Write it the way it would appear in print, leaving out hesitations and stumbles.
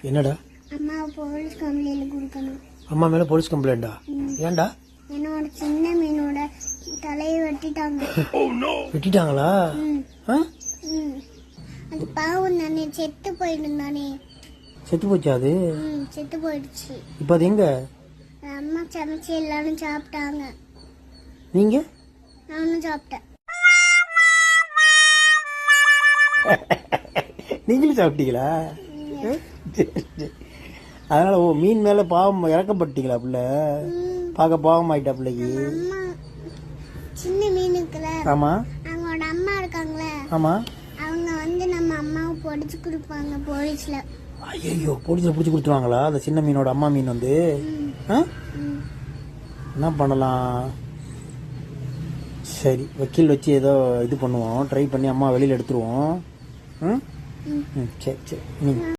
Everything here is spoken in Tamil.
என்னடா? அம்மா போலீஸ் கம்ப்ளைண்ட் கொடுக்கணும். அம்மா மேல போலீஸ் கம்ப்ளைண்டா? ஏன்டா? என்னோட சின்ன மீனோட தலையை வெட்டிட்டாங்க. வெட்டிட்டாங்களா? அது பாவம் தானே, செத்து போயிருந்தானே. செத்து போச்சா அது? செத்து போயிடுச்சு. இப்போ அது எங்க? அம்மா சமைச்சு எல்லாரும் சாப்பிட்டாங்க. நீங்க? நானும் சாப்பிட்டேன். நீங்களும் சாப்பிட்டீங்களா? அதனால மீன் மேல பாவம் இறக்கப்பட்டீங்களா? பிள்ளை பார்க்க பாவம் ஆயிட்டா பிள்ளைக்கு. அம்மா சின்ன மீன் இருக்குல்ல, ஆமா, அவங்களோட அம்மா இருக்காங்களே, ஆமா, அவங்க வந்து நம்ம அம்மாவை பொடிச்சு கொடுப்பாங்க போலீஸ்ல. ஐயோ, போலீஸ்ல பிடிச்சி கொடுத்துருவாங்களா அந்த சின்ன மீனோட அம்மா மீன் வந்து? என்ன பண்ணலாம்? சரி, வக்கீல் வச்சு ஏதோ இது பண்ணுவோம், ட்ரை பண்ணி அம்மா வெளியில் எடுத்துருவோம். சரி சரி.